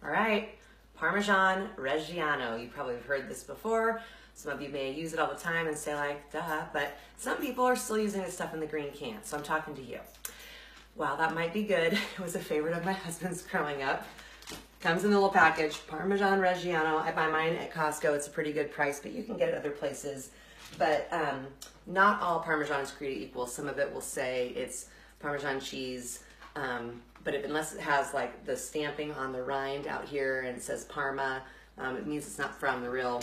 All right, Parmesan Reggiano. You probably have heard this before. Some of you may use it all the time and say like, duh, but some people are still using this stuff in the green can, so I'm talking to you. Wow, that might be good. It was a favorite of my husband's growing up. Comes in the little package, Parmesan Reggiano. I buy mine at Costco. It's a pretty good price, but you can get it other places. But not all Parmesan is created equal. Some of it will say it's Parmesan cheese, but unless it has like the stamping on the rind out here and it says Parma, it means it's not from the real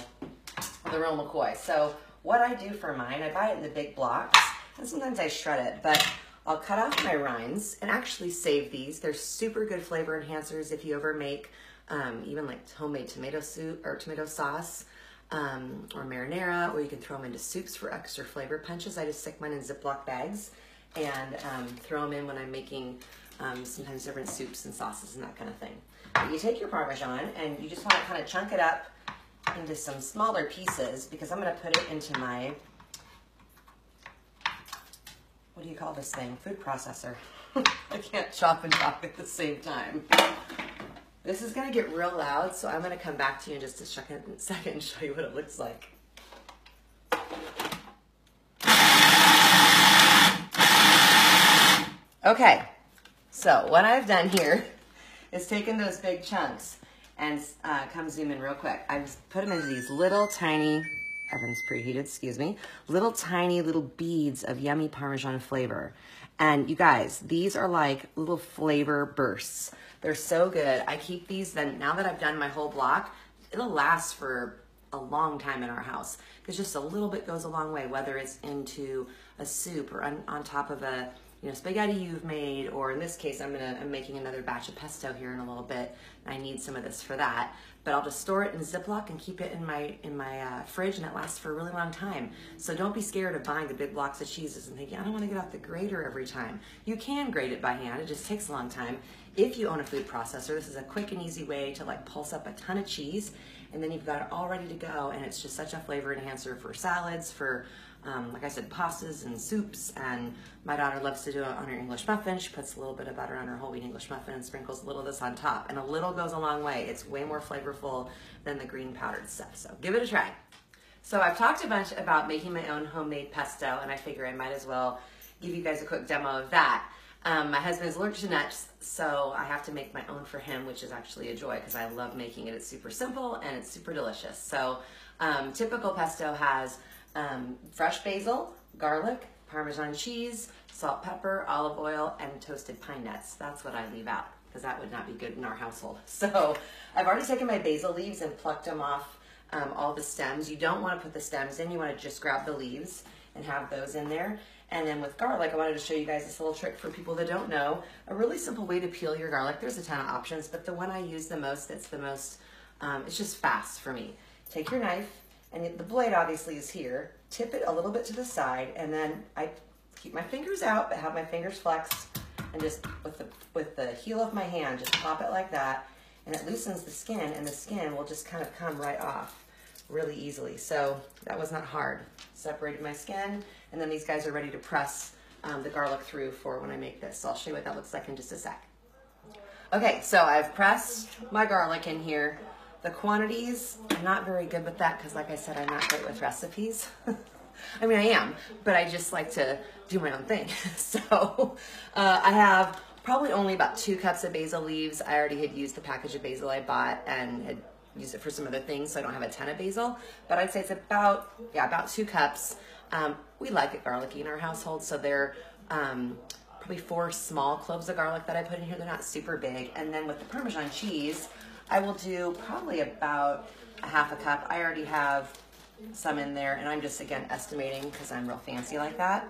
McCoy. So what I do for mine, I buy it in the big blocks, and sometimes I shred it, but I'll cut off my rinds and actually save these. They're super good flavor enhancers if you ever make even like homemade tomato soup or tomato sauce or marinara, or you can throw them into soups for extra flavor punches. I just stick mine in Ziploc bags and throw them in when I'm making sometimes different soups and sauces and that kind of thing. But you take your Parmesan and you just want to kind of chunk it up into some smaller pieces because I'm going to put it into my, what do you call this thing? Food processor. I can't chop and talk at the same time. This is going to get real loud, so I'm going to come back to you in just a second and show you what it looks like. Okay, so what I've done here is taken those big chunks and come zoom in real quick. I've put them into these little tiny, oven's preheated, excuse me, little tiny little beads of yummy Parmesan flavor. And you guys, these are like little flavor bursts. They're so good. I keep these, then now that I've done my whole block, it'll last for a long time in our house because just a little bit goes a long way, whether it's into a soup or on top of a spaghetti you've made, or in this case, I'm making another batch of pesto here in a little bit. I need some of this for that, but I'll just store it in Ziploc and keep it in my fridge, and it lasts for a really long time. So don't be scared of buying the big blocks of cheeses and thinking, I don't want to get off the grater every time. You can grate it by hand. It just takes a long time. If you own a food processor, this is a quick and easy way to like pulse up a ton of cheese, and then you've got it all ready to go, and it's just such a flavor enhancer for salads, for like I said, pastas and soups. And my daughter loves to do it on her English muffin. She puts a little bit of butter on her whole wheat English muffin and sprinkles a little of this on top. And a little goes a long way. It's way more flavorful than the green powdered stuff. So give it a try. So I've talked a bunch about making my own homemade pesto, and I figure I might as well give you guys a quick demo of that. My husband is allergic to nuts, so I have to make my own for him, which is actually a joy because I love making it. It's super simple and it's super delicious. So typical pesto has fresh basil, garlic, Parmesan cheese, salt, pepper, olive oil, and toasted pine nuts. That's what I leave out because that would not be good in our household. So I've already taken my basil leaves and plucked them off all the stems. You don't want to put the stems in. You want to just grab the leaves and have those in there. And then with garlic, I wanted to show you guys this little trick for people that don't know. A really simple way to peel your garlic. There's a ton of options, but the one I use the most, that's the most, it's just fast for me. Take your knife, and the blade obviously is here. Tip it a little bit to the side, and then I keep my fingers out, but have my fingers flexed, and just with the heel of my hand, just pop it like that, and it loosens the skin, and the skin will just kind of come right off really easily. So that was not hard. Separated my skin, and then these guys are ready to press the garlic through for when I make this. So I'll show you what that looks like in just a sec. Okay, so I've pressed my garlic in here. The quantities, I'm not very good with that because, like I said, I'm not great with recipes. I mean, I am, but I just like to do my own thing. So I have probably only about 2 cups of basil leaves. I already had used the package of basil I bought and had used it for some other things, so I don't have a ton of basil. But I'd say it's about 2 cups. We like it garlicky in our household, so they're probably 4 small cloves of garlic that I put in here. They're not super big. And then with the Parmesan cheese, I will do probably about a half a cup. I already have some in there, and I'm just, again, estimating because I'm real fancy like that.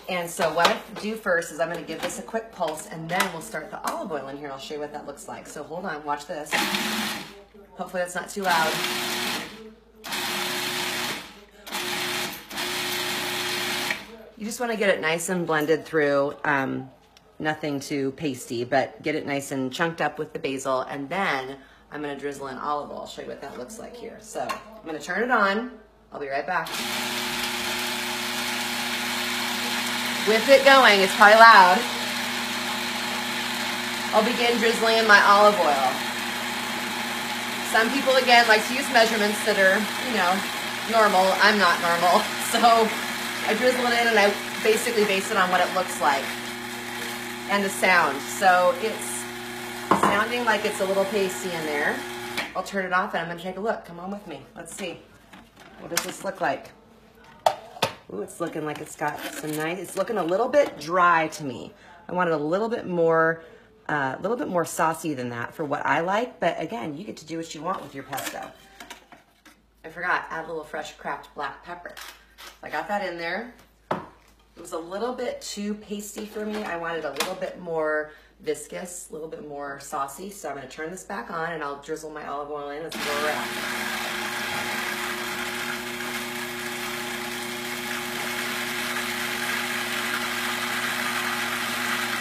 And so what I do first is I'm going to give this a quick pulse, and then we'll start the olive oil in here, and I'll show you what that looks like. So hold on, watch this. Hopefully that's not too loud. You just want to get it nice and blended through. Nothing too pasty, but get it nice and chunked up with the basil, and then I'm going to drizzle in olive oil. I'll show you what that looks like here. So I'm going to turn it on. I'll be right back. With it going, it's probably loud. I'll begin drizzling in my olive oil. Some people, again, like to use measurements that are, you know, normal. I'm not normal. So I drizzle it in and I basically base it on what it looks like and the sound. So it's sounding like it's a little pasty in there. I'll turn it off and I'm going to take a look. Come on with me. Let's see. What does this look like? Ooh, it's looking like it's got some nice, it's looking a little bit dry to me. I want it a little bit more saucy than that for what I like. But again, you get to do what you want with your pesto. I forgot, add a little fresh cracked black pepper. I got that in there. It was a little bit too pasty for me. I wanted a little bit more viscous, a little bit more saucy. So I'm going to turn this back on and I'll drizzle my olive oil in and see where we're at.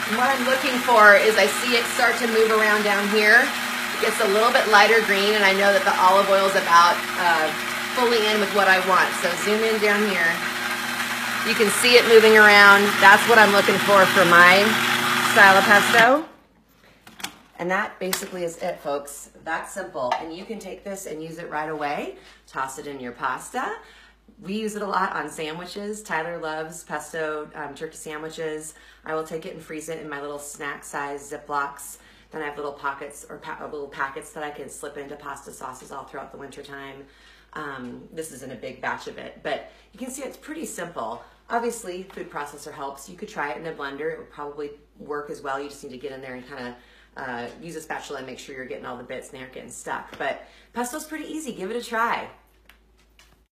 And what I'm looking for is I see it start to move around down here. It gets a little bit lighter green and I know that the olive oil is about fully in with what I want. So zoom in down here. You can see it moving around. That's what I'm looking for my style of pesto. And that basically is it, folks. That's simple. And you can take this and use it right away. Toss it in your pasta. We use it a lot on sandwiches. Tyler loves pesto turkey sandwiches. I will take it and freeze it in my little snack size Ziplocs. Then I have little pockets or little packets that I can slip into pasta sauces all throughout the winter time. This isn't a big batch of it, but you can see it's pretty simple. Obviously, food processor helps. You could try it in a blender. It would probably work as well. You just need to get in there and kind of use a spatula and make sure you're getting all the bits and they aren't getting stuck. But pesto's pretty easy. Give it a try.